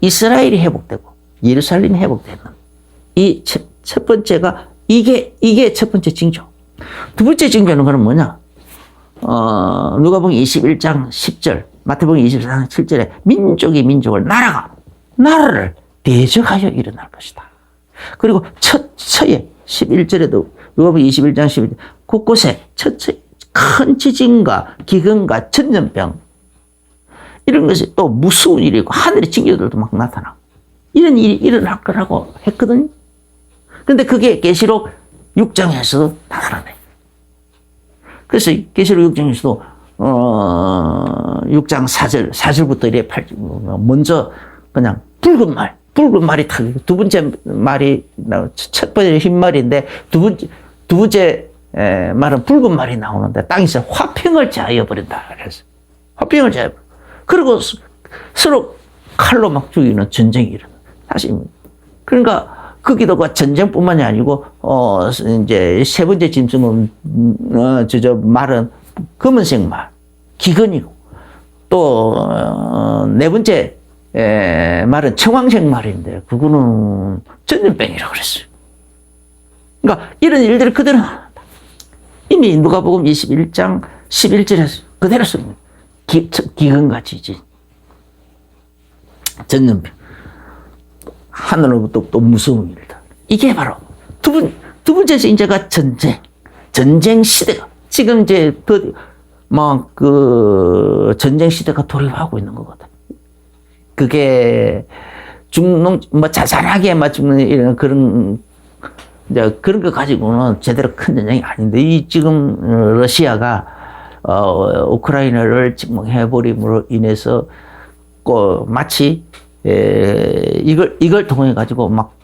이스라엘이 회복되고 예루살렘이 회복되는 이 첫 번째가 이게 첫 번째 징조. 두 번째 징조는 그럼 뭐냐? 누가복음 21장 10절, 마태복음 24장 7절에 민족이 민족을, 나라를 대적하여 일어날 것이다. 그리고 첫째 11절에도 누가복음 21장 11절 곳곳에 첫째 큰 지진과 기근과 전염병 이런 것이 또 무서운 일이고 하늘의 징조들도 막 나타나고 이런 일이 일어날 거라고 했거든요. 근데 그게 계시록 6장에서도 나타나네. 그래서 계시록 6장에서도 6장 4절부터 이래 먼저 그냥 붉은 말이 타고, 두 번째 말이 첫 번째 흰 말인데 두 번째 말은 붉은 말이 나오는데 땅에서 화평을 제하여 버린다. 그래서 화평을 제하여 버린다. 그리고 서로 칼로 막 죽이는 전쟁이 일어나. 다시 그러니까 그 기도가 전쟁뿐만이 아니고 이제 세 번째 짐승은 말은 검은색 말, 기근이고, 또 네 번째 말은 청황색 말인데 그거는 전염병이라고 그랬어요. 그러니까 이런 일들이 그대로 이미 누가복음 21장 11절에서 그대로 씁니다. 기근과 지진, 전염병, 하늘로부터 또 무서운 일들. 이게 바로 두 번째 징조가 전쟁 시대가 지금 이제 전쟁 시대가 돌입하고 있는 거거든. 그게 자잘하게 죽는 이런 그런 거 가지고는 제대로 큰 전쟁이 아닌데, 이 지금 러시아가 우크라이나를 침공해버림으로 인해서 마치 이걸 통해 가지고 막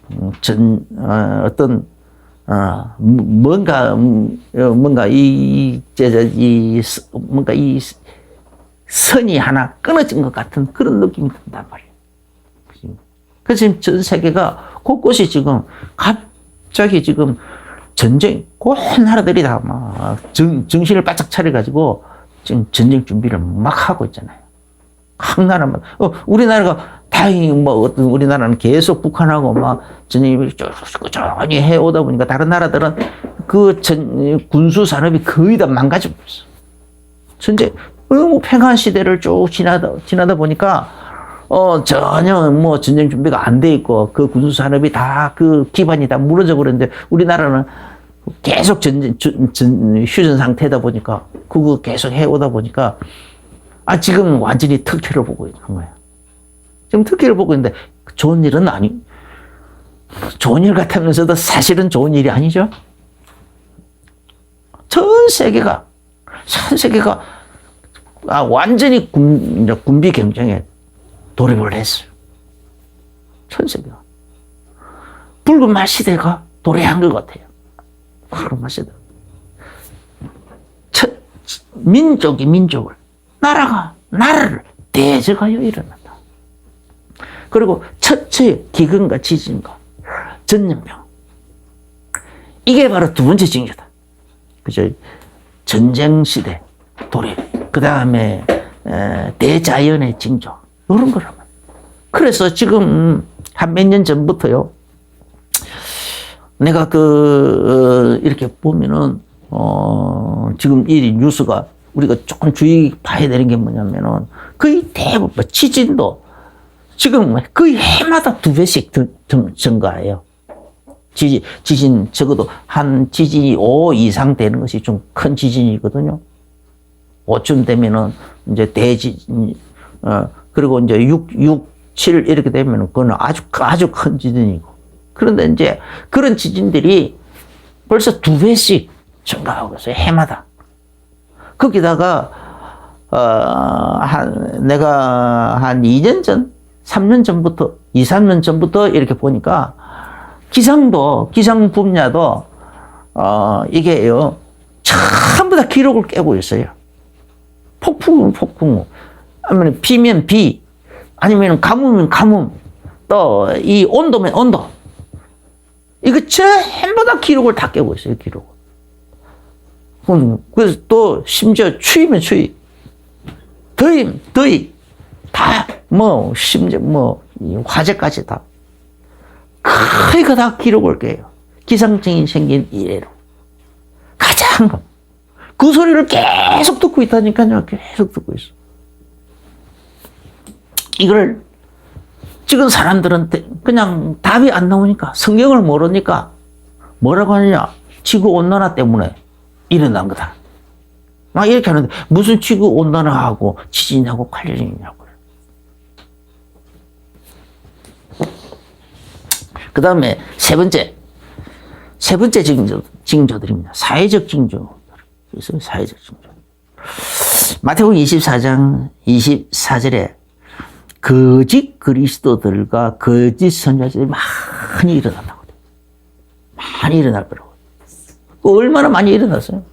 뭔가 이 선이 하나 끊어진 것 같은 그런 느낌이 든단 말이에요. 그래서 지금 전 세계가 곳곳이 지금 갑자기 지금 전쟁, 그 나라들이 다 막 정신을 바짝 차려가지고 지금 전쟁 준비를 막 하고 있잖아요. 각 나라마다. 우리나라가 다행히 우리나라는 계속 북한하고 막 전쟁이 꾸준히 해오다 보니까 다른 나라들은 군수 산업이 거의 다 망가지고 있어. 전쟁, 너무 평안 시대를 쭉 지나다 보니까 전혀 전쟁 준비가 안 돼 있고 그 군수 산업이 다 기반이 다 무너져 버렸는데, 우리나라는 계속 휴전 상태다 보니까 그거 계속 해오다 보니까 지금 완전히 특혜를 보고 있는 거예요. 지금 특혜를 보고 있는데 좋은 일은 좋은 일 같으면서도 사실은 좋은 일이 아니죠. 전 세계가 완전히 군비 경쟁에 돌입을 했어요. 전 세계가. 붉은 말 시대가 도래한 것 같아요. 하루마시다. 민족이 민족을, 나라가 나라를 대적하여 일어난다. 그리고 첫째 기근과 지진과 전염병. 이게 바로 두 번째 징조다. 그죠? 전쟁 시대 도래. 그 다음에 대자연의 징조. 이런 거라면. 그래서 지금 한 몇 년 전부터요. 내가 이렇게 보면은, 지금 이 뉴스가 우리가 조금 주의 봐야 되는 게 뭐냐면은 거의 대부분 지진도 지금 거의 해마다 2배씩 증가해요. 지진 적어도 한 지진이 5 이상 되는 것이 좀 큰 지진이거든요. 5쯤 되면은 이제 대지진, 그리고 이제 6, 7 이렇게 되면은 그거는 아주 큰 지진이고. 그런데 이제 그런 지진들이 벌써 2배씩 증가하고 있어요. 해마다. 거기다가, 내가 한 2년 전, 3년 전부터, 2, 3년 전부터 이렇게 보니까 기상 분야도, 이게요, 전부 다 기록을 깨고 있어요. 폭풍, 아니면 비면 비, 아니면 가뭄이면 가뭄, 또 이 온도면 온도. 이거 전부 다 기록을 다 깨고 있어요, 기록을. 그래서 또 심지어 추위면 추위, 더위, 다, 심지어 화재까지 다. 거의 다 기록을 깨요. 기상청이 생긴 이래로. 가장, 그 소리를 계속 듣고 있다니까요. 계속 듣고 있어. 이걸 지금 사람들한테 그냥 답이 안 나오니까, 성경을 모르니까 뭐라고 하느냐. 지구온난화 때문에 일어난 거다. 막 이렇게 하는데 무슨 지구온난화하고 지진하고 관련이 있냐고요. 그 다음에 세 번째 징조들입니다. 사회적 징조들. 그래서 사회적 징조. 마태복음 24장 24절에 거짓 그리스도들과 거짓 선지자들이 많이 일어난다고. 많이 일어날 거라고. 얼마나 많이 일어났어요.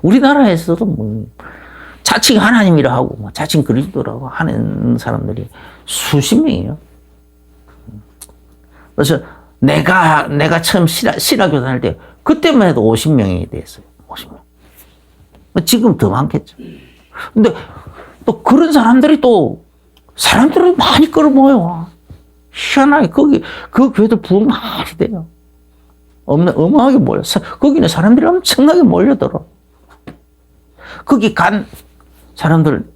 우리나라에서도 자칭 하나님이라 하고 자칭 그리스도라고 하는 사람들이 수십 명이에요. 그래서 내가 처음 신학교 다닐 때 그때만 해도 50명이 됐어요. 50명. 지금 더 많겠죠. 근데 또 그런 사람들이 사람들을 많이 끌어모여. 희한하게 그 교회들 부흥 많이 돼요. 어마어마하게 몰려. 거기는 사람들이 엄청나게 몰려들어. 거기 간 사람들,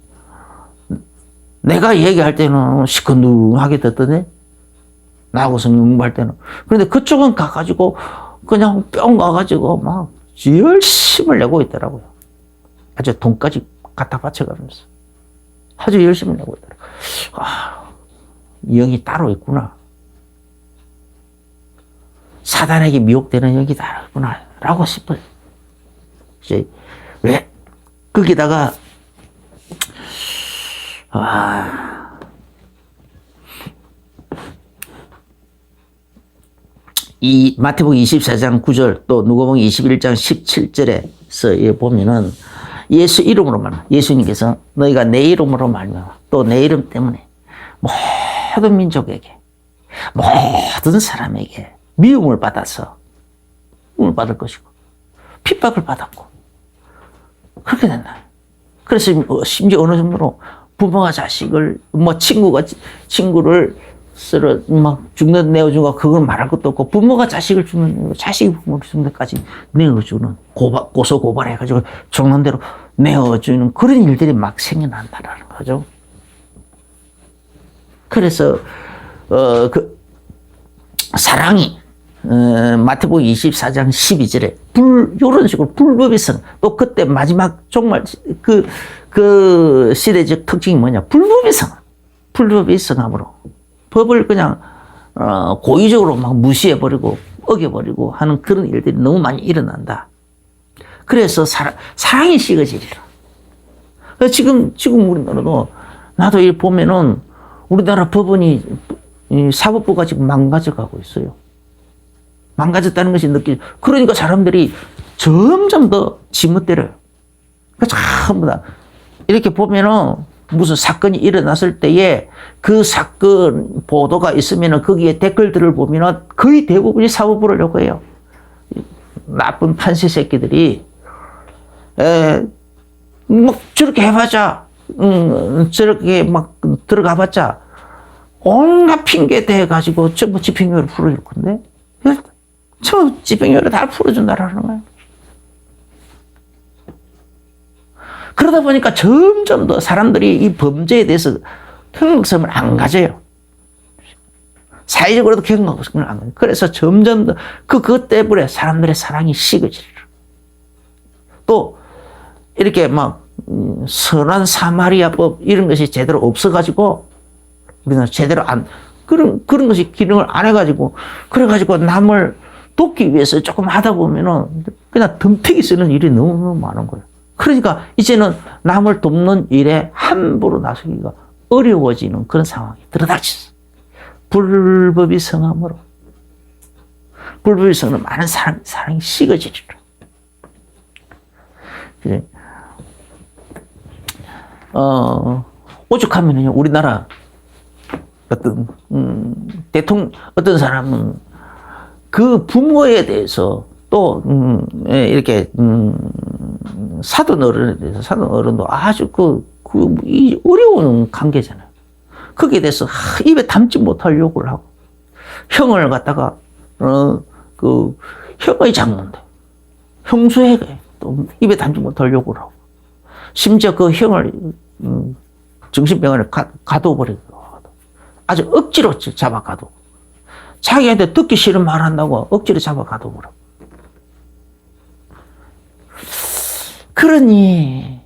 내가 얘기할 때는 시큰둥하게 듣더니, 나하고 성경 공부할 때는. 그런데 그쪽은 가가지고, 그냥 뿅 가가지고, 막, 열심을 내고 있더라고요. 아주 돈까지 갖다 바쳐가면서. 아주 열심을 내고 있더라고요. 영이 따로 있구나. 사단에게 미혹되는 영이 따로 있구나. 라고 싶어요. 이제, 왜? 거기다가, 이 마태복음 24장 9절 또 누가복음 21장 17절에서 보면은 예수 이름으로 말하면 예수님께서 너희가 내 이름으로 말하면 또 내 이름 때문에 모든 민족에게 모든 사람에게 미움을 받아서 미움을 받을 것이고 핍박을 받았고 그렇게 된다. 그래서 심지어 어느 정도로 부모가 자식을 친구가 친구를 막 죽는 내어주고 그걸 말할 것도 없고 부모가 자식을 죽는 자식이 부모를 죽는 데까지 내어주는 고소 고발해가지고 죽는 대로 내어주는 그런 일들이 막 생겨난다라는 거죠. 그래서 사랑이 마태복음 24장 12절에 이런 식으로 불법의성 또 그때 마지막 정말 그 시대적 특징이 뭐냐 불법의성함으로 법을 그냥 고의적으로 막 무시해버리고 어겨버리고 하는 그런 일들이 너무 많이 일어난다. 그래서 사랑이 식어지리라. 지금 우리나라도 나도 이 보면은 우리나라 법원이 사법부가 지금 망가져가고 있어요. 망가졌다는 것이 느껴져. 그러니까 사람들이 점점 더 지멋대로요. 그러니까 전부 다 이렇게 보면은 무슨 사건이 일어났을 때에 그 사건 보도가 있으면은 거기에 댓글들을 보면은 거의 대부분이 사고 부르려고 해요. 나쁜 판세 새끼들이 막 저렇게 해봤자, 저렇게 막 들어가봤자 온갖 핑계 대가지고 전부 집행유예를 풀어줄 건데, 저 집행유예를 다 풀어준다라는 거예요. 그러다 보니까 점점 더 사람들이 이 범죄에 대해서 경각심을 안 가져요. 사회적으로도 경각심을 안 가져요. 그래서 점점 더 그것 때문에 사람들의 사랑이 식어지리라. 또 이렇게 막 선한 사마리아법 이런 것이 제대로 없어가지고 우리는 제대로 그런 것이 기능을 안 해가지고 그래가지고 남을 돕기 위해서 조금 하다 보면은 그냥 덤태기 쓰는 일이 너무 많은 거예요. 그러니까 이제는 남을 돕는 일에 함부로 나서기가 어려워지는 그런 상황이 들어닥쳤어. 불법이 성함으로. 불법이 성함으로 많은 사랑이 식어지리라. 그래. 오죽하면은요, 우리나라 어떤, 어떤 사람은 그 부모에 대해서 또, 이렇게, 사돈 어른에 대해서, 사돈 어른도 아주 이 어려운 관계잖아요. 거기에 대해서 입에 담지 못할 욕을 하고, 형을 갖다가, 형의 장모인데, 형수에게 또 입에 담지 못할 욕을 하고, 심지어 그 형을, 정신병원에 가둬버리고, 아주 억지로 잡아 가둬. 자기한테 듣기 싫은 말 한다고 억지로 잡아 가둬버려. 그러니,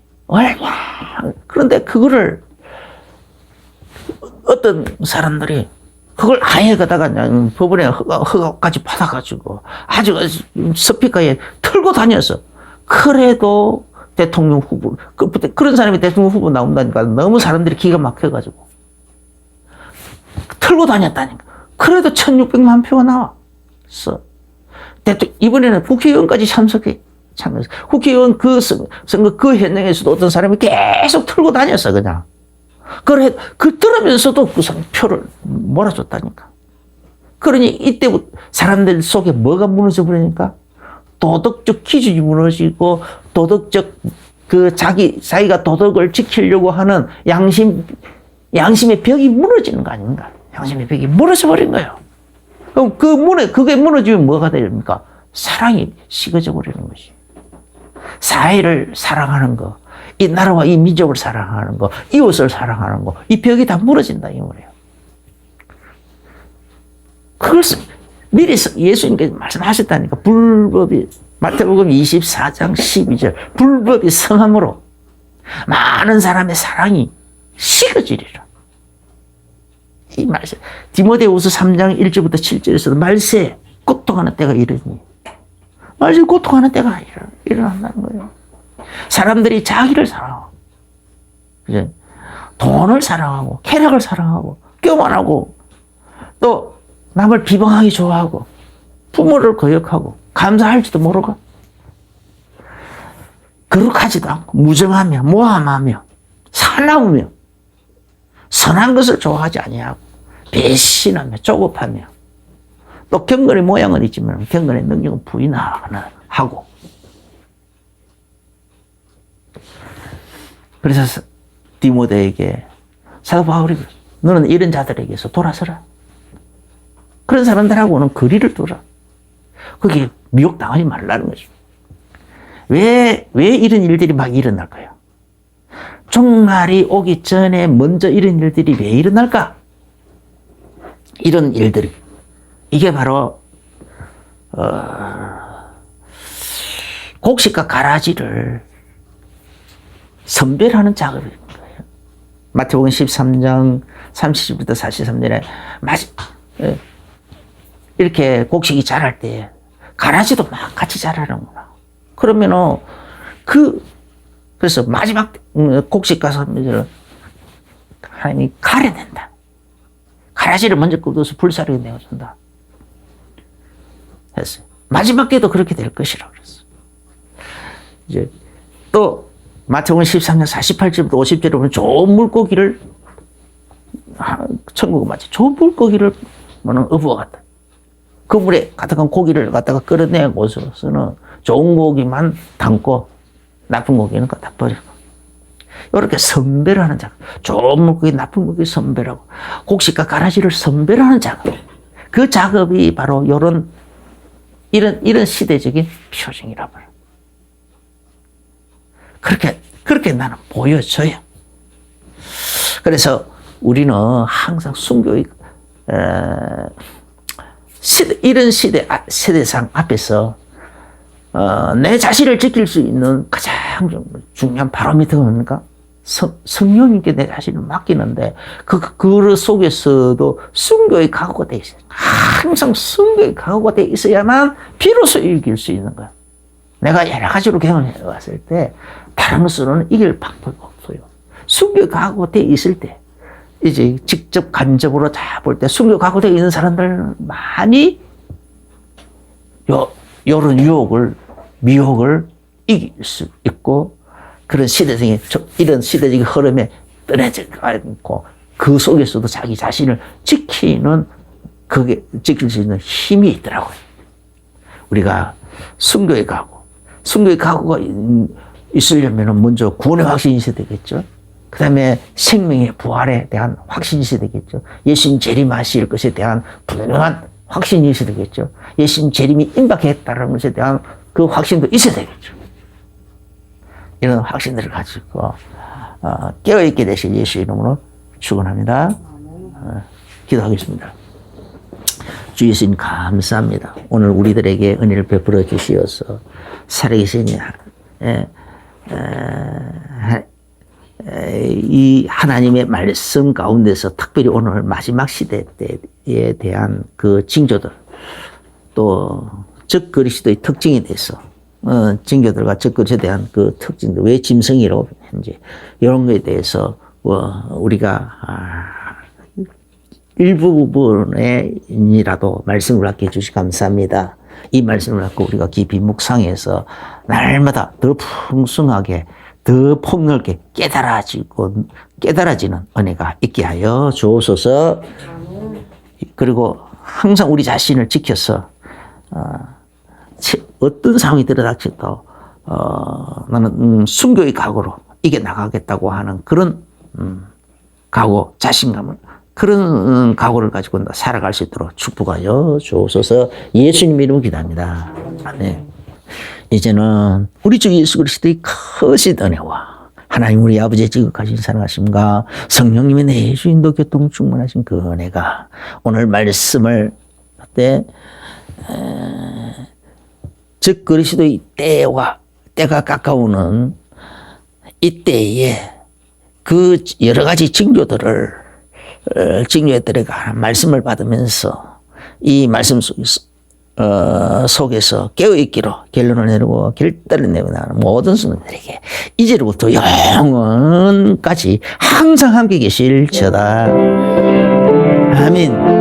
그런데 그거를 어떤 사람들이 그걸 아예 가다가 그냥 법원에 허가까지 받아가지고 아주 스피커에 틀고 다녔어. 그래도 대통령 후보, 그런 사람이 대통령 후보 나온다니까 너무 사람들이 기가 막혀가지고. 틀고 다녔다니까. 그래도 1600만 표가 나왔어. 이번에는 국회의원까지 참석해. 국회의원 그 선거 그 현장에서도 어떤 사람이 계속 틀고 다녔어, 그냥. 그래, 들으면서도 그 사람 표를 몰아줬다니까. 그러니 이때부터 사람들 속에 뭐가 무너져 버리니까 도덕적 기준이 무너지고 도덕적 자기가 도덕을 지키려고 하는 양심의 벽이 무너지는 거 아닙니까? 양심의 벽이 무너져 버린 거예요. 그럼 그게 무너지면 뭐가 됩니까? 사랑이 식어져 버리는 것이. 사회를 사랑하는 거, 이 나라와 이 민족을 사랑하는 거, 이웃을 사랑하는 거, 이 벽이 다 무너진다, 이 말이에요. 그걸 미리 예수님께서 말씀하셨다니까. 불법이, 마태복음 24장 12절, 불법이 성함으로 많은 사람의 사랑이 식어지리라. 이 말씀, 디모데후서 3장 1절부터 7절에서도 말세, 고통하는 때가 이르니. 말세, 고통하는 때가 일어난다는 거예요. 사람들이 자기를 사랑하고, 이제 돈을 사랑하고, 쾌락을 사랑하고, 교만하고, 또 남을 비방하기 좋아하고, 부모를 거역하고, 감사할지도 모르고, 거룩하지도 않고, 무정하며, 모함하며, 사나우며, 선한 것을 좋아하지 아니하고, 배신하며, 조급하며, 또 경건의 모양은 있지만 경건의 능력은 부인하고. 그래서 디모데에게 사도 바울이 너는 이런 자들에게서 돌아서라. 그런 사람들하고는 거리를 두라. 거기에 미혹당하지 말라는 거죠. 왜 이런 일들이 막 일어날까요? 종말이 오기 전에 먼저 이런 일들이 왜 일어날까? 이런 일들이. 이게 바로 곡식과 가라지를 선별하는 작업인 거예요. 마태복음 13장 30절부터 43절에 이렇게 곡식이 자랄 때 가라지도 막 같이 자라는구나. 그러면은 그래서 마지막 곡식 가서 하나님이 가려낸다. 가라지를 먼저 뜯어서 불사르게 내어준다. 했어요. 마지막 때도 그렇게 될 것이라고 그랬어요. 이제 또 마태복음 13장 48절부터 50절에 보면 좋은 물고기를 천국은 마치 좋은 물고기를 뭐는 어부와 같다. 그 물에 가득한 고기를 갖다가 끌어내고서는 좋은 고기만 담고 나쁜 고기는 갖다 버리고 이렇게 선별을 하는 작업. 좋은 물고기, 나쁜 물고기 선별하고 곡식과 가라지를 선별하는 작업. 그 작업이 바로 이런 시대적인 표징이라고 해요. 그렇게 나는 보여져요. 그래서 우리는 항상 순교의 이런 세대상 앞에서 내 자신을 지킬 수 있는 가장 중요한 바로미터가 뭡니까? 성령님께 내 자신을 맡기는데 그 속에서도 순교의 각오가 돼 있어요. 항상 순교의 각오가 돼 있어야만 비로소 이길 수 있는 거야. 내가 여러 가지로 경험해 왔을 때 다른 것으로는 이길 방법이 없어요. 순교의 각오가 돼 있을 때 이제 직접 간접으로 다 볼 때 순교 각오되어 있는 사람들 많이 요런 미혹을 이길 수 있고 그런 이런 시대적인 흐름에 떠내지 않고 그 속에서도 자기 자신을 지킬 수 있는 힘이 있더라고요. 우리가 순교의 각오가 있으려면 먼저 구원의 확신이 있어야 되겠죠. 그 다음에 생명의 부활에 대한 확신이 있어야 되겠죠. 예수님 재림하실 것에 대한 분명한 확신이 있어야 되겠죠. 예수님 재림이 임박했다는 것에 대한 그 확신도 있어야 되겠죠. 이런 확신들을 가지고 깨어있게 되실 예수 이름으로 축원합니다. 기도하겠습니다. 주 예수님 감사합니다. 오늘 우리들에게 은혜를 베풀어 주시어서 살아계신 이 하나님의 말씀 가운데서 특별히 오늘 마지막 시대 때에 대한 그 징조들 또 적그리스도의 특징에 대해서 징조들과 적그리스도에 대한 그 특징들 왜 짐승이라고 했는지 이런 것에 대해서 우리가 일부분에라도 말씀을 갖게 해주시 감사합니다. 이 말씀을 갖고 우리가 깊이 묵상해서 날마다 더 풍성하게 더 폭넓게 깨달아지는 은혜가 있게 하여 주옵소서. 그리고 항상 우리 자신을 지켜서 어떤 상황이 들어닥쳐도 나는 순교의 각오로 이겨나가겠다고 하는 그런 각오, 자신감을 그런 각오를 가지고 살아갈 수 있도록 축복하여 주옵소서. 예수님 이름으로 기도합니다. 아멘. 이제는 우리 주 예수 그리스도의 크신 은혜와 하나님 우리 아버지의 지극하신 사랑하심과 성령님의 내주 인도 교통 충만하신 그 은혜가 오늘 말씀을 때 즉 그리스도의 때가 가까우는 이때에 그 여러 가지 징조들에 들어가 말씀을 받으면서 이 말씀 속에서 깨어있기로 결론을 내리고 결단을 내리는 모든 순간들에게 이제로부터 영원까지 항상 함께 계실지어다. 아멘.